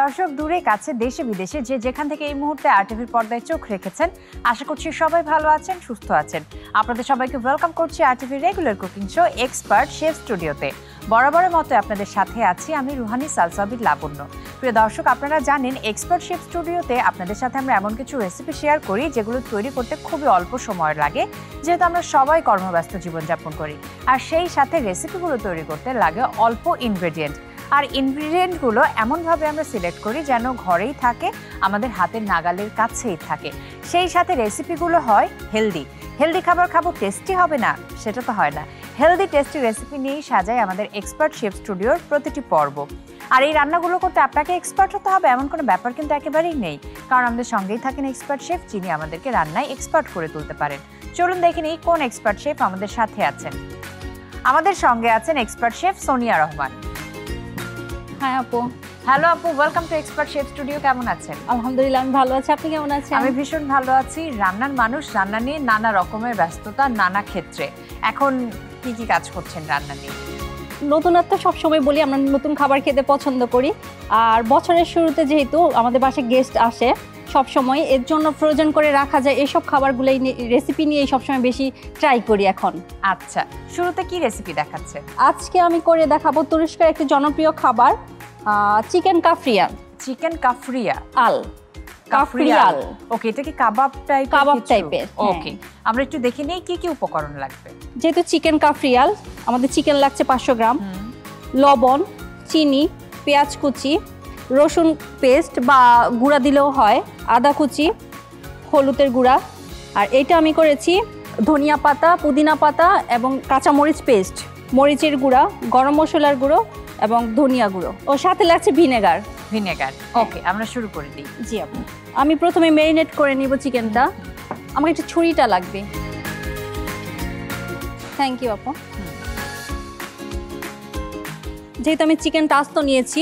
দর্শক দূরে কাছে দেশে বিদেশে যে যেখান থেকে এই মুহূর্তে আরটিভির পর্দায় চোখ রেখেছেন, আশা করছি সবাই ভালো আছেন, সুস্থ আছেন। আপনাদের সবাইকে ওয়েলকাম করছি আরটিভির regular cooking show expert chef স্টুডিওতে। বরাবরের মতো আপনাদের সাথে আছি আমি রুহানি সালসাবির লাবণ্য। প্রিয় দর্শক, আপনারা জানেন এক্সপার্ট শেফ স্টুডিওতে আপনাদের সাথে আমরা এমন কিছু রেসিপি শেয়ার করি যেগুলো তৈরি করতে খুবই অল্প সময় লাগে, যেহেতু আমরা সবাই কর্মব্যস্ত জীবনযাপন করি। আর সেই সাথে রেসিপিগুলো তৈরি করতে লাগে অল্প ইনগ্রেডিয়েন্ট। আর ইনগ্রিডিয়েন্টগুলো এমনভাবে আমরা সিলেক্ট করি যেন ঘরেই থাকে, আমাদের হাতের নাগালের কাছেই থাকে। সেই সাথে রেসিপিগুলো হয় হেলদি। হেলদি খাবার খাবো, টেস্টি হবে না সেটা তো হয় না। হেলদি টেস্টি রেসিপি নিয়েই সাজায় আমাদের এক্সপার্ট শেফ স্টুডিওর প্রতিটি পর্ব। আর এই রান্নাগুলো করতে আপনাকে এক্সপার্ট হতে হবে এমন কোনো ব্যাপার কিন্তু একেবারেই নেই, কারণ আমাদের সঙ্গেই থাকেন এক্সপার্ট শেফ, যিনি আমাদেরকে রান্নায় এক্সপার্ট করে তুলতে পারেন। চলুন দেখে নিই কোন এক্সপার্ট শেফ আমাদের সাথে আছেন। আমাদের সঙ্গে আছেন এক্সপার্ট শেফ সোনিয়া রহমান। হ্যাঁ আপু। হ্যালো আপু, welcome to expert chef studio. কেমন আছেন? আলহামদুলিল্লাহ আমি ভালো আছি, আপনি কেমন আছেন? আমি ভীষণ ভালো আছি। রান্নার মানুষ, রান্না নিয়ে নানা রকমের ব্যস্ততা, নানা ক্ষেত্রে। এখন কি কি কাজ করছেন রান্না নিয়ে? নতুনত্ব সবসময় বলি, আমরা নতুন খাবার খেতে পছন্দ করি। আর বছরের শুরুতে যেহেতু আমাদের বাসায় গেস্ট আসে সব সময়, এর জন্য ফ্রোজেন করে রাখা যায় এইসব খাবারগুলোই রেসিপি নিয়ে সবসময় বেশি ট্রাই করি এখন। আচ্ছা, শুরুতে কি রেসিপি দেখাচ্ছে? আজকে আমি করে দেখাবো তুরস্কের একটি জনপ্রিয় খাবার, চিকেন কাফরিয়াল। চিকেন কাফরিয়া আল কাফরিয়াল। ওকে, এটা কি কাবাব টাইপের? কাবাব টাইপের। ওকে, আমরা একটু দেখে নেই কি কি উপকরণ লাগবে। যেহেতু চিকেন কাফরিয়াল, আমাদের চিকেন লাগছে 500 গ্রাম, লবণ, চিনি, পেঁয়াজ কুচি, রসুন পেস্ট বা গুঁড়া দিলেও হয়, আদা কুচি, হলুদের গুঁড়া। আর এটা আমি করেছি ধনিয়া পাতা, পুদিনা পাতা এবং কাঁচামরিচ পেস্ট, মরিচের গুঁড়া, গরম মশলার গুঁড়ো এবং ধনিয়া গুঁড়ো, ও সাথে লাগছে ভিনেগার। ভিনেগার। ওকে, আমরা শুরু করে দিই। জি আপু। আমি প্রথমে ম্যারিনেট করে নিব চিকেনটা। আমার একটু ছুরিটা লাগবে। থ্যাংক ইউ আপু। যেহেতু আমি চিকেনটা আস্ত নিয়েছি,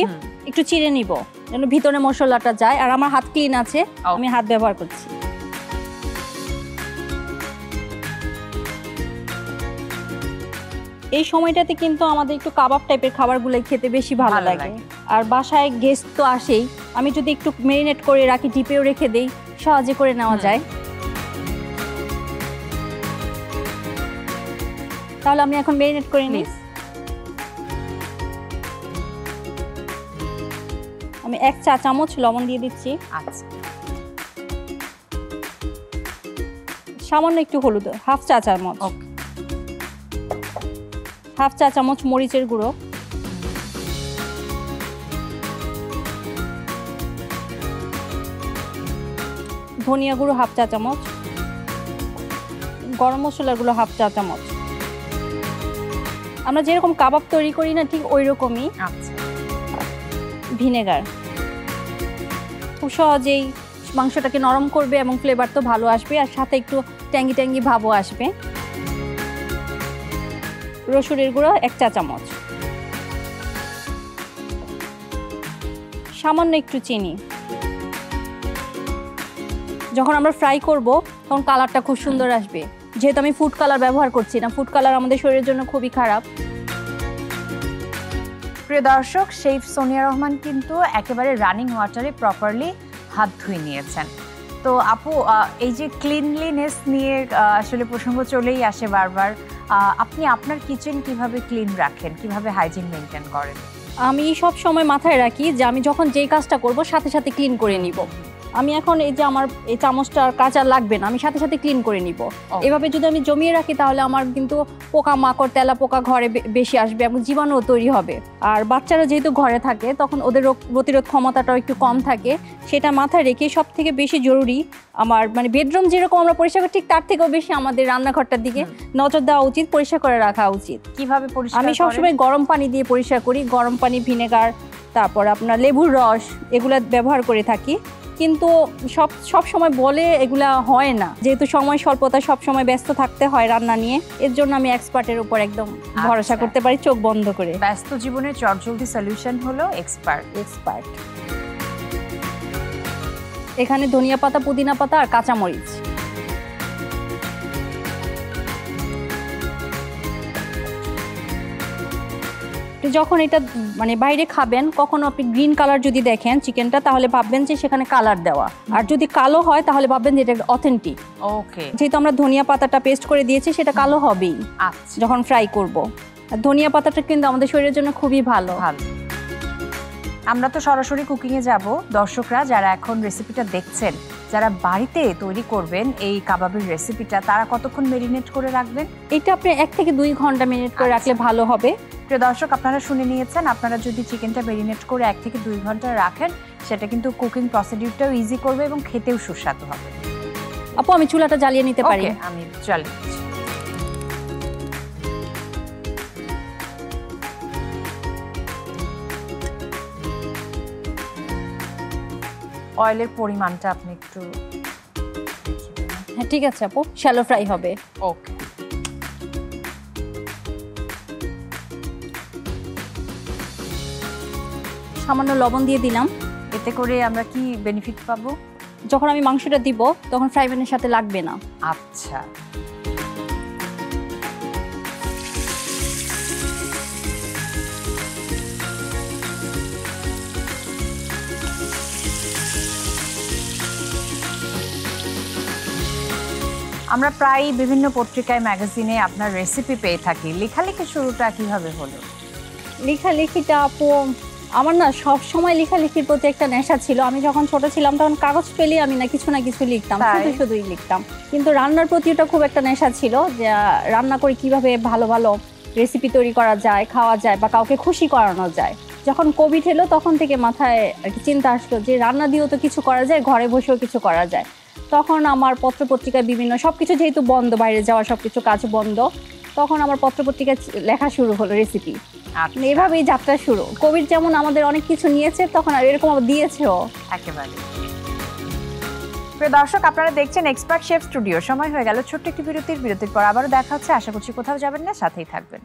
একটু চিড়ে নিব যেন ভিতরে মশলাটা যায়। আর আমার হাত ক্লিন আছে, আমি হাত ব্যবহার করছি। এই সময়টাতে কিন্তু আমাদের একটু কাবাব টাইপের খাবারগুলো খেতে বেশি ভালো লাগে। আর বাসায় গেস্ট তো আসেই, আমি যদি একটু ম্যারিনেট করে রাখি, ডিপেও রেখে দেই, সহজে করে নেওয়া যায়। তাহলে আমি এখন ম্যারিনেট করে নিই। আমি 1 চা চামচ লবণ দিয়ে দিচ্ছি। আচ্ছা, সামান্য একটু হলুদ, হাফ চা চামচ। হাফ চা চামচ মরিচের গুঁড়ো, ধনিয়া গুঁড়ো হাফ চা চামচ, গরম মশলার গুঁড়ো হাফ চা চামচ। আমরা যেরকম কাবাব তৈরি করি না, ঠিক ওই রকমই। আচ্ছা, ভিনেগার খুব সহজেই মাংসটাকে নরম করবে এবং ফ্লেভার তো ভালো আসবে, আর সাথে একটু ট্যাঙ্গি ট্যাঙ্গি ভাবও আসবে। রসুনের গুঁড়ো 1 চা চামচ, সামান্য একটু চিনি। যখন আমরা ফ্রাই করব তখন কালারটা খুব সুন্দর আসবে, যেহেতু আমি ফুড কালার ব্যবহার করছি না। ফুড কালার আমাদের শরীরের জন্য খুবই খারাপ। প্রিয় দর্শক, শেফ সোনিয়া রহমান কিন্তু একেবারে রানিং ওয়াটারে প্রপারলি হাত ধুয়ে নিয়েছেন। তো আপু, এই যে ক্লিনলিনেস নিয়ে আসলে প্রসঙ্গ চলেই আসে বারবার, আপনি আপনার কিচেন কিভাবে ক্লিন রাখেন, কিভাবে হাইজিন মেনটেন করেন? আমি সব সময় মাথায় রাখি যে আমি যখন যেই কাজটা করব সাথে সাথে ক্লিন করে নিব। আমি এখন এই যে আমার এই চামচটা কাজ আর লাগবে না, আমি সাথে সাথে ক্লিন করে নিব। এভাবে যদি আমি জমিয়ে রাখি তাহলে আমার কিন্তু পোকা মাকড়, তেলা পোকা ঘরে বেশি আসবে এবং জীবাণুও তৈরি হবে। আর বাচ্চারা যেহেতু ঘরে থাকে তখন ওদের রোগ প্রতিরোধ ক্ষমতাটাও একটু কম থাকে, সেটা মাথায় রেখে সব থেকে বেশি জরুরি আমার মানে বেডরুম যেরকম আমরা পরিষ্কার করি, ঠিক তার থেকেও বেশি আমাদের রান্নাঘরটার দিকে নজর দেওয়া উচিত, পরিষ্কার করে রাখা উচিত। কিভাবে পরিষ্কার? আমি সবসময় গরম পানি দিয়ে পরিষ্কার করি, গরম পানি, ভিনেগার, তারপর আপনার লেবুর রস, এগুলা ব্যবহার করে থাকি। কিন্তু সব সময় বলে এগুলা হয় না, যেহেতু সময় স্বল্পতা, সব সময় ব্যস্ত থাকতে হয় রান্না নিয়ে। এর জন্য আমি এক্সপার্টের উপর একদম ভরসা করতে পারি, চোখ বন্ধ করে। ব্যস্ত জীবনের চটজলদি সলিউশন হলো এক্সপার্ট। এখানে ধনিয়া পাতা, পুদিনা পাতা আর কাঁচামরিচ। আপনি যখন এটা মানে বাইরে খাবেন কখনো আপনি গ্রিন কালার যদি দেখেন চিকেনটা তাহলে ভাববেন যে সেখানে কালার দেওয়া, আর যদি কালো হয় তাহলে ভাববেন যে এটা অথেন্টিক। ওকে, যেহেতু আমরা ধনিয়া পাতাটা পেস্ট করে দিয়েছি সেটা কালো হবেই আচ্ছা, যখন ফ্রাই করব। আর ধনিয়া পাতাটা কিন্তু আমাদের শরীরের জন্য খুবই ভালো। আমরা তো সরাসরি কুকিংয়ে যাব। দর্শকরা যারা এখন রেসিপিটা দেখছেন, যারা বাড়িতে তৈরি করবেন এই কাবাবের রেসিপিটা, তারা কতক্ষণ মেরিনেট করে রাখবেন? এটা আপনি 1 থেকে 2 ঘন্টা মেরিনেট করে রাখলে ভালো হবে। প্রিয় দর্শক, আপনারা শুনে নিয়েছেন, আপনারা যদি চিকেনটা মেরিনেট করে 1 থেকে 2 ঘন্টা রাখেন, সেটা কিন্তু কুকিং প্রসিডিউরটাও ইজি করবে এবং খেতেও সুস্বাদু হবে। আপু আমি চুলাটা জ্বালিয়ে নিতে পারি? আমি জ্বালিয়ে দিচ্ছি। অয়েলের পরিমাণটা আপনি একটু, হ্যাঁ ঠিক আছে আপু, শ্যালো ফ্রাই হবে। ওকে, সামান্য লবণ দিয়ে দিলাম। এতে করে আমরা কি বেনিফিট পাবো? যখন আমি মাংসটা দিব তখন ফ্রাই প্যানের সাথে লাগবে না। আচ্ছা, আমরা প্রায় বিভিন্ন পত্রিকায় ম্যাগাজিনে আপনার রেসিপি পেয়ে থাকি। লেখালেখি শুরুটা কিভাবে হলো? লেখালেখিটা আপু আমার না সব সময় লেখালেখির প্রতি একটা নেশা ছিল। আমি যখন ছোট ছিলাম তখন কাগজ পেলে আমি না কিছু লিখতাম, শুধুই লিখতাম। কিন্তু রান্নার প্রতি ওটা খুব একটা নেশা ছিল, যে রান্না করে কিভাবে ভালো ভালো রেসিপি তৈরি করা যায়, খাওয়া যায় বা কাউকে খুশি করানো যায়। যখন কোভিড এলো তখন থেকে মাথায় আর কি চিন্তা আসলো যে রান্না দিয়েও তো কিছু করা যায়, ঘরে বসেও কিছু করা যায়। তখন আমার পত্রপত্রিকায় বিভিন্ন সবকিছু যেহেতু বন্ধ, বাইরে যাওয়া সবকিছু কাজ বন্ধ, তখন আমার পত্রপত্রিকায় লেখা শুরু হলো রেসিপি। এভাবেই যাত্রা শুরু। কোভিড যেমন আমাদের অনেক কিছু নিয়েছে, তখন আর এরকম দিয়েছেও একেবারে। প্রিয় দর্শক, আপনারা দেখছেন এক্সপার্ট শেফ স্টুডিও। সময় হয়ে গেল ছোট্ট একটি বিরতির পর আবারও দেখা হচ্ছে। আশা করছি কোথাও যাবেন না, সাথেই থাকবেন।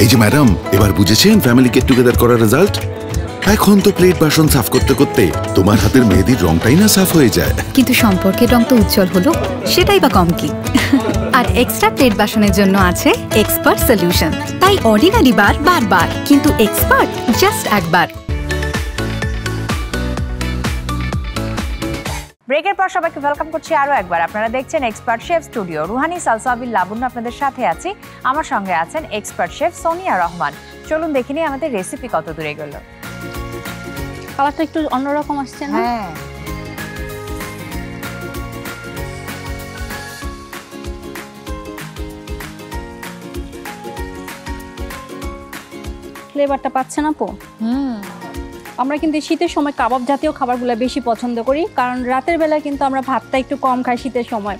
এই যে ম্যাডাম, এবার বুঝেছেন ফ্যামিলি গেট টুগেদার করার রেজাল্ট? এখন তো প্লেট বাসন সাফ করতে করতে তোমার হাতের মেহেদির রংটাই না সাফ হয়ে যায়। কিন্তু সম্পর্কের রং তো উজ্জ্বল হলো, সেটাই বা কম কি। আর এক্সট্রা প্লেট বাসনের জন্য আছে এক্সপার্ট সলিউশন। তাই অর্ডিনারি বার বারবার, কিন্তু এক্সপার্ট জাস্ট একবার। ব্রেকের পর সবাইকে ওয়েলকাম করছি আরো একবার। আপনারা দেখছেন expert chef studio. Ruhani Salsabil Labonno আপনাদের সাথে আছি। আমার সঙ্গে আছেন এক্সপার্ট শেফ সোনিয়া রহমান। চলুন দেখে নিই আমাদের রেসিপি কত দূরে গেল। কালারটা একটু অন্যরকম আসছে না? হ্যাঁ, ফ্লেভারটা পাচ্ছে না পো? আমরা কিন্তু শীতের সময় কাবাব জাতীয় খাবারগুলো বেশি পছন্দ করি, কারণ রাতের বেলা কিন্তু আমরা ভাতটা একটু কম খাই শীতের সময়।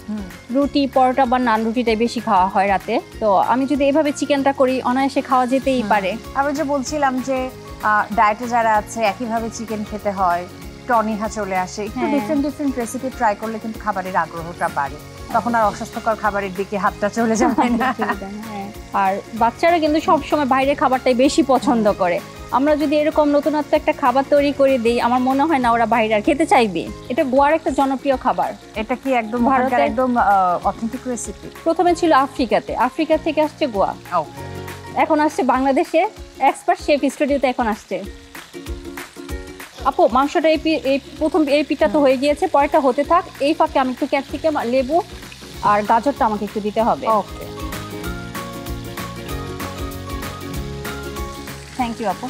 রুটি, পরোটা বা নান রুটিটাই বেশি খাওয়া হয় রাতে। তো আমি যদি এভাবে চিকেনটা করি অনায়াসে খাওয়া যেতেই পারে। আমি যে বলছিলাম যে ডায়েটে যারা আছে একইভাবে চিকেন খেতে হয়, টনিহা চলে আসে। একটু ডিফারেন্ট রেসিপি ট্রাই করলে কিন্তু খাবারের আগ্রহটা বাড়ে, তখন আর অস্বাস্থ্যকর খাবারের দিকে হাতটা চলে যাবে না। আর বাচ্চারা কিন্তু সব সময় বাইরের খাবারটাই বেশি পছন্দ করে। আমরা যদি এরকম নতুনত্ব একটা খাবার তৈরি করে দিই, আমার মনে হয় না ওরা বাইরে আর খেতে চাইবে। এটা গোয়ার একটা জনপ্রিয় খাবার। এটা কি একদম ভারতের একদম অথেন্টিক রেসিপি? প্রথমে ছিল আফ্রিকাতে, আফ্রিকা থেকে আসছে গোয়া, এখন আসছে বাংলাদেশে এক্সপার্ট শেফ স্টুডিওতে এখন আসছে। আপু মাংসটা এই প্রথম এই পিঠটা তো হয়ে গিয়েছে, পরেরটা হতে থাক। এই ফাঁকে আমি একটু ক্যাপসিকাম, লেবু আর গাজরটা আমাকে একটু দিতে হবে। ওকে, থ্যাংক ইউ আপু।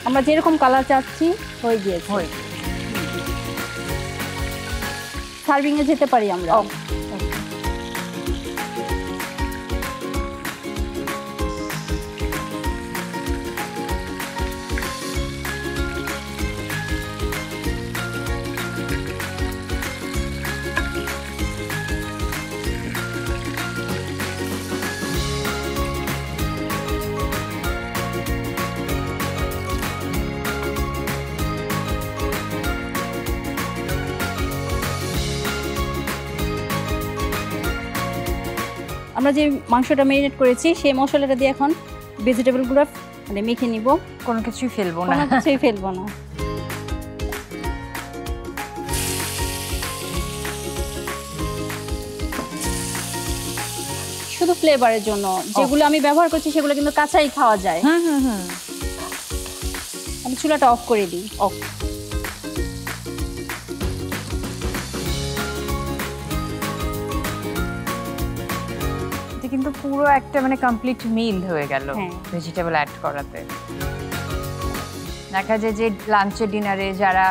আমরা যেরকম কালার চাচ্ছি হয়ে গিয়েছে। সার্ভিং এ যেতে পারি আমরা। আমরা যে মাংসটা ম্যারিনেট করেছি সেই মশলাটা দিয়ে এখন ভেজিটেবলগুলো মানে মেখে নিব। কোনো কিছুই ফেলবো না, কোনো কিছুই ফেলবো না। শুধু ফ্লেভারের জন্য যেগুলো আমি ব্যবহার করছি সেগুলো কিন্তু কাঁচাই খাওয়া যায়। আমি চুলাটা অফ করে দিই। কিন্তু পুরো একটা মানে কমপ্লিট মিল হয়ে গেল ভেজিটেবল অ্যাড করাতে। দেখা যায় যে লাঞ্চে ডিনারে যারা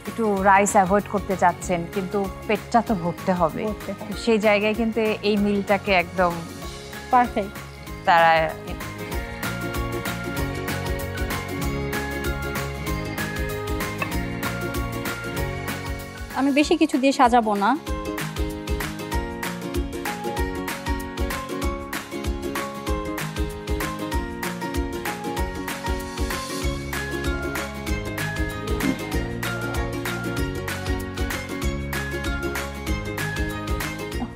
একটু রাইস অ্যাভয়েড করতে চাচ্ছেন কিন্তু পেটটা তো ভরতে হবে, সেই জায়গায় কিন্তু এই মিলটাকে একদম পারফেক্ট তারা আমি বেশি কিছু দিয়ে সাজাবো না।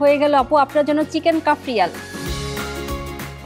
হয়ে গেল আপু আপনার জন্য chicken cafreal.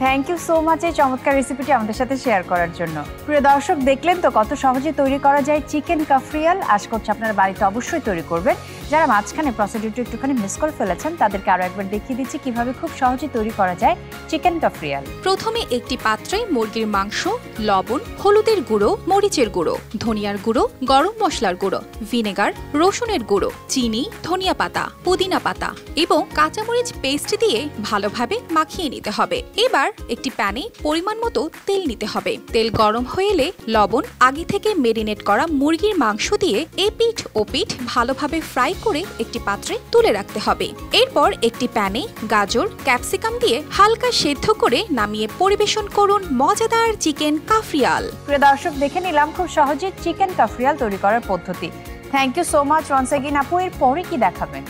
Thank you so much এই চমৎকার রেসিপিটি আমাদের সাথে শেয়ার করার জন্য। প্রিয় দর্শক, দেখলেন তো কত সহজে তৈরি করা যায় চিকেন কাফরিয়াল। আশা করছি আপনারা বাড়িতে অবশ্যই তৈরি করবেন। যারা মাঝখানে প্রসিডিউরটা একটুখানি মিস করে ফেলেছেন তাদেরকে আরও একবার দেখিয়ে দিচ্ছি কিভাবে খুব সহজে তৈরি করা যায় চিকেন কাফরিয়াল। প্রথমে একটি পাত্রে মুরগির মাংস, লবণ, হলুদের গুঁড়ো, মরিচের গুঁড়ো, ধনিয়ার গুঁড়ো, গরম মশলার গুঁড়ো, ভিনেগার, রসুনের গুঁড়ো, চিনি, ধনিয়া পাতা, পুদিনা পাতা এবং কাঁচামরিচ পেস্ট দিয়ে ভালোভাবে মাখিয়ে নিতে হবে। এবার একটি প্যানে পরিমাণ মতো তেল নিতে হবে। তেল গরম হয়ে এলে লবণ, আগে থেকে মেরিনেট করা মুরগির মাংস দিয়ে এপিঠ ওপিঠ ভালোভাবে ফ্রাই করে একটি পাত্রে তুলে রাখতে হবে। এরপর একটি প্যানে গাজর, ক্যাপসিকাম দিয়ে হালকা সেদ্ধ করে নামিয়ে পরিবেশন করুন মজাদার চিকেন কাফরিয়াল। প্রিয় দর্শক, দেখে নিলাম খুব সহজে চিকেন কাফরিয়াল তৈরি করার পদ্ধতি। Thank you so much once again আপু। এরপরে কি দেখাবেন?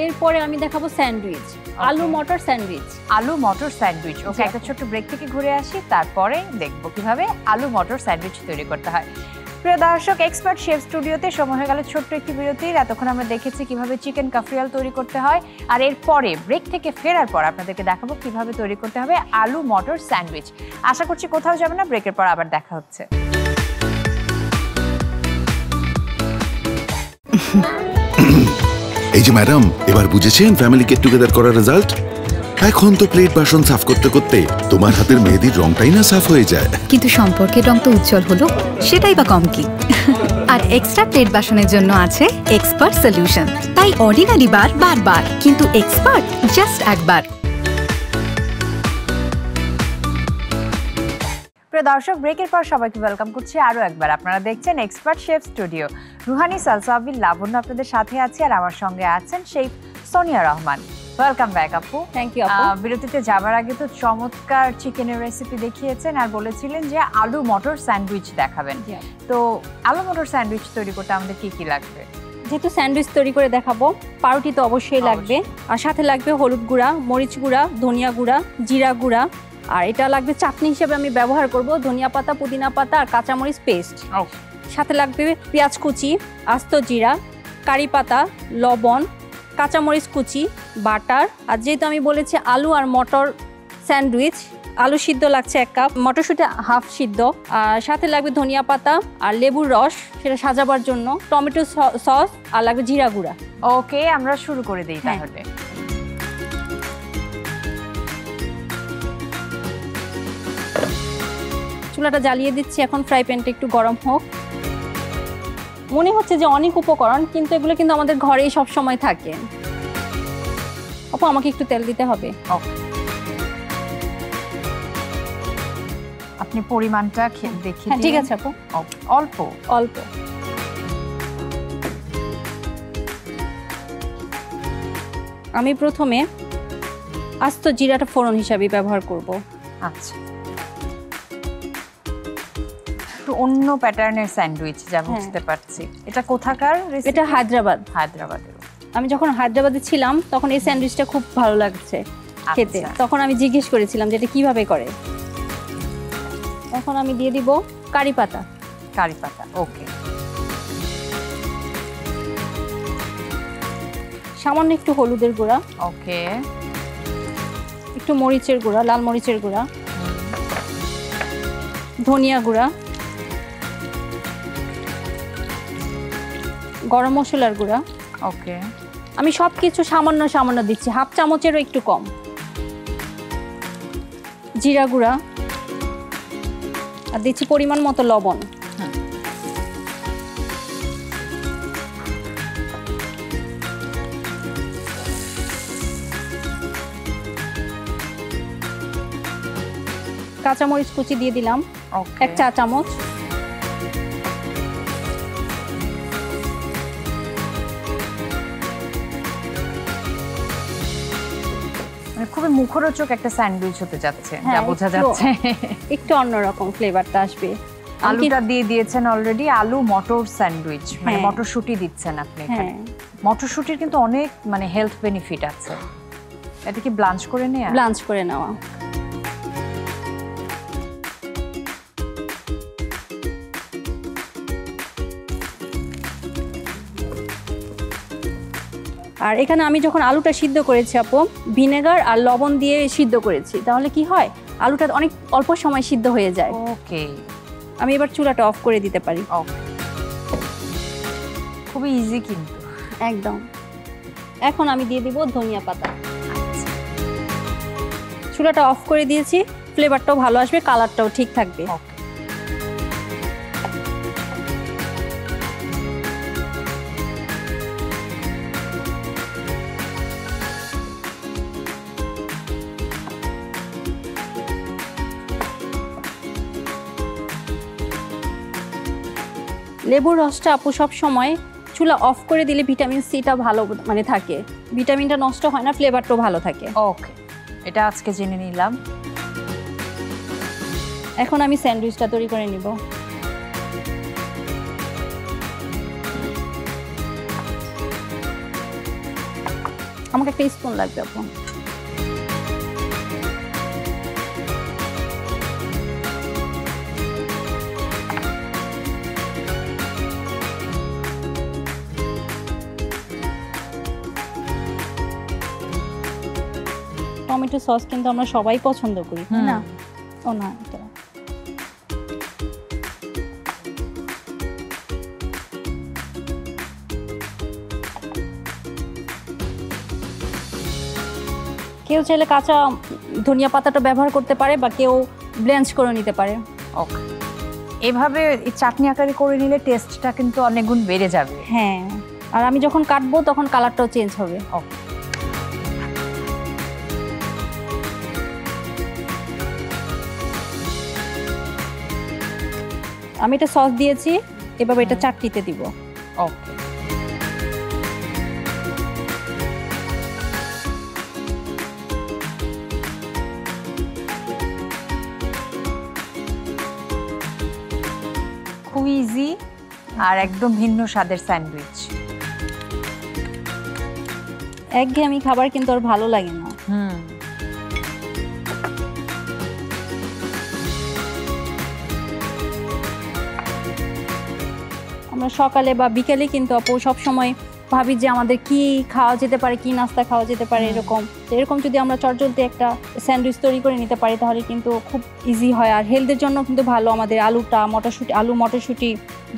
এরপরে আমি দেখাবো স্যান্ডউইচ, আলু মটর স্যান্ডউইচ। আলু মটর স্যান্ডউইচ। ওকে, একটা ছোট্ট ব্রেক থেকে ঘুরে আসি, তারপরে দেখবো কিভাবে আলু মটর স্যান্ডউইচ তৈরি করতে হয়। প্রিয় দর্শক, এক্সপার্ট শেফ স্টুডিওতে সময় হয়ে গেল ছোট্ট একটি বিরতির। এতক্ষণ আমরা দেখেছি কিভাবে চিকেন কাফরিয়াল তৈরি করতে হয়, আর এরপরে ব্রেক থেকে ফেরার পর আপনাদেরকে দেখাবো কিভাবে তৈরি করতে হবে আলু মটর স্যান্ডউইচ। আশা করছি কোথাও যাবে না, ব্রেকের পর আবার দেখা হচ্ছে। এই যে ম্যাডাম, এবার বুঝেছেন ফ্যামিলি গেট টুগেদার করার রেজাল্ট? এখন তো প্লেট বাসন সাফ করতে করতে তোমার হাতের মেহেদির রংটাই না সাফ হয়ে যায়। কিন্তু সম্পর্কের রং তো উজ্জ্বল হলো, সেটাই বা কম কি। আর এক্সট্রা প্লেট বাসনের জন্য আছে এক্সপার্ট সলিউশন। তাই অর্ডিনারি বার বারবার, কিন্তু এক্সপার্ট জাস্ট একবার। প্রিয় দর্শক, ব্রেকের পর সবাইকে ওয়েলকাম করছি আরও একবার। আপনারা দেখছেন expert chef studio. Ruhani, Salsabil, Labonno আপনাদের সাথে আছে, আর আমার সঙ্গে আছেন chef Sonia Rahman. Welcome back আপু। থ্যাংক ইউ আপু। বিরতিতে যাবার আগে তো চমৎকার চিকেনের রেসিপি দেখিয়েছেন আর বলেছিলেন যে আলু মটর স্যান্ডউইচ দেখাবেন। তো আলু মটর স্যান্ডউইচ তৈরি করতে আমাদের কি কি লাগবে? যেহেতু স্যান্ডউইচ তৈরি করে দেখাবো, পাউরুটি তো অবশ্যই লাগবে, আর সাথে লাগবে হলুদ গুঁড়া, মরিচ গুঁড়া, ধনিয়া গুঁড়া, জিরা গুঁড়া, আর এটা লাগবে চাটনি হিসেবে আমি ব্যবহার করব ধনিয়া পাতা, পুদিনা পাতা আর কাঁচামরিচ পেস্ট। সাথে লাগবে পেঁয়াজ কুচি, আস্ত জিরা, কারি পাতা, লবণ, কাঁচামরিচ কুচি, বাটার। আর যেহেতু আমি বলেছি আলু আর মটর স্যান্ডউইচ, আলু সিদ্ধ লাগছে 1 কাপ, মটরশুঁটি হাফ সিদ্ধ, আর সাথে লাগবে ধনিয়া পাতা আর লেবুর রস সেটা সাজাবার জন্য, টমেটো সস, আর লাগবে জিরা গুঁড়া। ওকে, আমরা শুরু করে দিই তাহলে। চুলাটা জ্বালিয়ে দিচ্ছি, এখন ফ্রাই প্যানটা একটু গরম হোক। মনে হচ্ছে যে অনেক উপকরণ, কিন্তু এগুলো কিন্তু আমাদের ঘরেই সব সময় থাকে। আপু, আমাকে একটু তেল দিতে হবে। আপনি পরিমাণটা দেখি। হ্যাঁ, ঠিক আছে আপু। অল্প অল্প। আমি প্রথমে আস্ত জিরাটা ফোড়ন হিসাবে ব্যবহার করব। আচ্ছা, একটু অন্য প্যাটার্নের স্যান্ডউইচ যা বুঝতে পারছি। এটা কোথাকার রেসিপি? এটা হায়দ্রাবাদ। হায়দ্রাবাদের। আমি যখন হায়দ্রাবাদে ছিলাম তখন এই স্যান্ডউইচটা খুব ভালো লাগছে খেতে। তখন আমি জিজ্ঞেস করেছিলাম যে এটা কিভাবে করে। এখন আমি দিয়ে দিব কারি পাতা। কারি পাতা, ওকে। সামান্য একটু হলুদের গুঁড়া, ওকে। একটু মরিচের গুঁড়া, লাল মরিচের গুঁড়া, ধনিয়া গুঁড়া, গরম মশলার গুঁড়া। ওকে, আমি সব কিছু সামান্য সামান্য দিচ্ছি, হাফ চামচেরও একটু কম। জিরা গুঁড়া, আর দিচ্ছি পরিমাণ মতো লবণ। কাঁচামরিচ কুচি দিয়ে দিলাম ওকে, 1 চা চামচ। মানে খুবই মুখরোচক একটা স্যান্ডউইচ হতে যাচ্ছে, যা হ্যাঁ, বোঝা একটু- যাচ্ছে। একটু অন্যরকম ফ্লেভারটা আসবে। আলুটা দিয়ে দিয়েছেন অলরেডি, আলু মটর স্যান্ডউইচ, মানে হ্যাঁ। মটরশুঁটি দিচ্ছেন আপনি এখানে। হ্যাঁ, মটরশুঁটির কিন্তু অনেক মানে হেলথ বেনিফিট আছে। এটা কি ব্লাঞ্চ করে নেয়া? ব্লাঞ্চ করে নেওয়া। আর এখানে আমি যখন আলুটা সিদ্ধ করেছি আপু, ভিনেগার আর লবণ দিয়ে সিদ্ধ করেছি, তাহলে কি হয় আলুটা অনেক অল্প সময় সিদ্ধ হয়ে যায়। ওকে, আমি এবার চুলাটা অফ করে দিতে পারি। ওকে, খুবই ইজি কিন্তু। একদম। এখন আমি দিয়ে দিব ধনিয়া পাতা। চুলাটা অফ করে দিয়েছি, ফ্লেভারটাও ভালো আসবে, কালারটাও ঠিক থাকবে। ওকে, লেবুর রসটা আপু সব সময় চুলা অফ করে দিলে ভিটামিন সিটা ভালো মানে থাকে, ভিটামিনটা নষ্ট হয় না, ফ্লেভারটাও ভালো থাকে। ওকে, এটা আজকে জেনে নিলাম। এখন আমি স্যান্ডউইচটা তৈরি করে নিব। আমাকে একটা স্পুন লাগবে আপু। টমেটো সস কিন্তু আমরা সবাই পছন্দ করি, তাই না? ও না, এটা কেউ চাইলে কাঁচা ধনিয়া পাতাটা ব্যবহার করতে পারে, বা কেউ ব্লেন্ড করে নিতে পারে। ওকে, এভাবে এই চাটনি আকারে করে নিলে টেস্টটা কিন্তু অনেক গুণ বেড়ে যাবে। হ্যাঁ, আর আমি যখন কাটবো তখন কালারটাও চেঞ্জ হবে। ওকে, আমি এটা সস দিয়েছি, এভাবে এটা চাটনিতে দিব। ওকে, খুব ইজি আর একদম ভিন্ন স্বাদের স্যান্ডউইচ। একঘেয়েমি খাবার কিন্তু আর ভালো লাগে না। আমরা সকালে বা বিকেলে কিন্তু আপু সব সময় ভাবি যে আমাদের কি খাওয়া যেতে পারে, কি নাস্তা খাওয়া যেতে পারে, এরকম যদি আমরা চটজলদি একটা স্যান্ডউইচ তৈরি করে নিতে পারি তাহলে কিন্তু খুব ইজি হয়, আর হেলথের জন্য কিন্তু ভালো। আমাদের আলুটা, মটরশুঁটি, আলু মটরশুঁটি,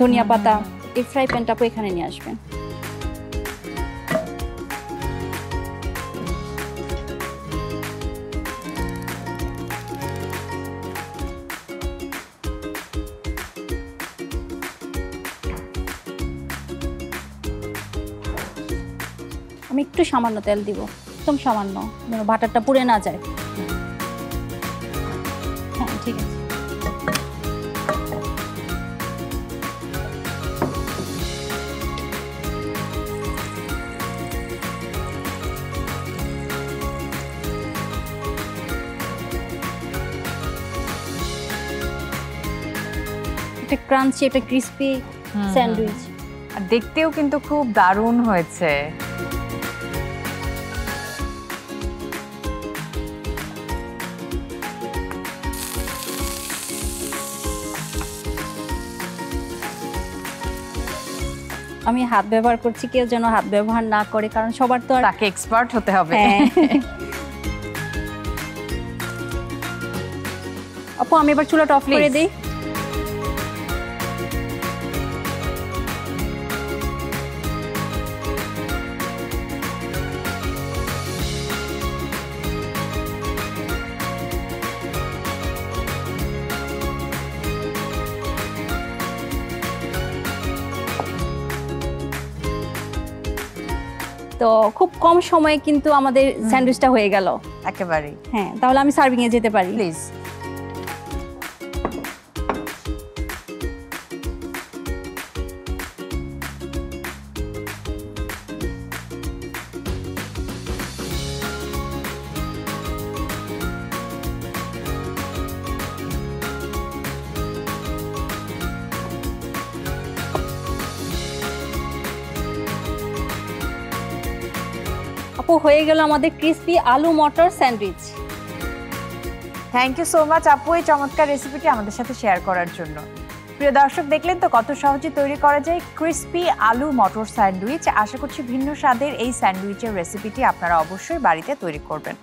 ধনিয়া পাতা, এই ফ্রাই প্যানটা আপু এখানে নিয়ে আসবেন। আমি একটু সামান্য তেল দিব, একদম সামান্য, যেন বাটারটা পুড়ে না যায়। হ্যাঁ, ঠিক আছে। একটা ক্রাঞ্চি, একটা ক্রিস্পি স্যান্ডউইচ, আর দেখতেও কিন্তু খুব দারুণ হয়েছে। আমি হাত ব্যবহার করছি, কেউ যেন হাত ব্যবহার না করে, কারণ সবার তো আর তাকে এক্সপার্ট হতে হবে। হ্যাঁ। আপু আমি এবার চুলাটা অফ করে Please. দিই। তো খুব কম সময়ে কিন্তু আমাদের স্যান্ডউইচটা হয়ে গেল। একেবারেই। হ্যাঁ, তাহলে আমি সার্ভিং এ যেতে পারি। প্লিজ। আপু হয়ে গেল আমাদের crispy aloo matar sandwich. Thank you so much আপু এই চমৎকার রেসিপিটি আমাদের সাথে শেয়ার করার জন্য। প্রিয় দর্শক, দেখলেন তো কত সহজে তৈরি করা যায় ক্রিসপি আলু মটর স্যান্ডউইচ। আশা করছি ভিন্ন স্বাদের এই স্যান্ডউইচের রেসিপিটি আপনারা অবশ্যই বাড়িতে তৈরি করবেন।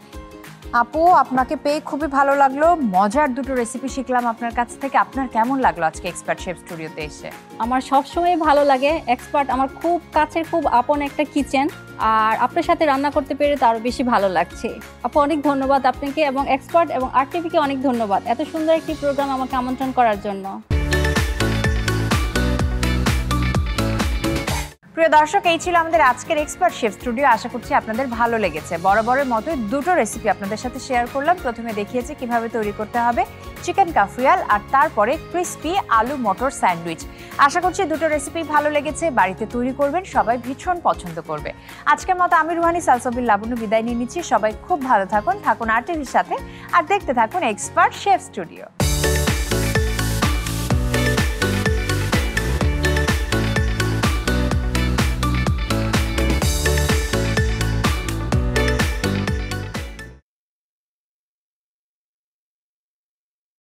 আপু আপনাকে পেয়ে খুবই ভালো লাগলো, মজার দুটো রেসিপি শিখলাম আপনার কাছ থেকে। আপনার কেমন লাগলো আজকে এক্সপার্ট শেফ স্টুডিওতে এসে? আমার সবসময় ভালো লাগে, এক্সপার্ট আমার খুব কাছের, খুব আপন একটা কিচেন, আর আপনার সাথে রান্না করতে পেরে তো আরো বেশি ভালো লাগছে। আপু অনেক ধন্যবাদ আপনাকে, এবং এক্সপার্ট এবং আরটিভিকে অনেক ধন্যবাদ এত সুন্দর একটি প্রোগ্রাম আমাকে আমন্ত্রণ করার জন্য। প্রিয় দর্শক, এই ছিল আমাদের আজকের এক্সপার্ট শেফ স্টুডিও। আশা করছি আপনাদের ভালো লেগেছে। বরাবরের মতোই দুটো রেসিপি আপনাদের সাথে শেয়ার করলাম। প্রথমে দেখিয়েছি কিভাবে তৈরি করতে হবে চিকেন কাফরিয়াল, আর তারপরে ক্রিসপি আলু মটর স্যান্ডউইচ। আশা করছি দুটো রেসিপি ভালো লেগেছে, বাড়িতে তৈরি করবেন, সবাই ভীষণ পছন্দ করবে। আজকের মতো আমি রুহানি সালসাবিল লাবণ্য বিদায় নিয়ে নিচ্ছি। সবাই খুব ভালো থাকুন, থাকুন আরটিভির সাথে, আর দেখতে থাকুন এক্সপার্ট শেফ স্টুডিও।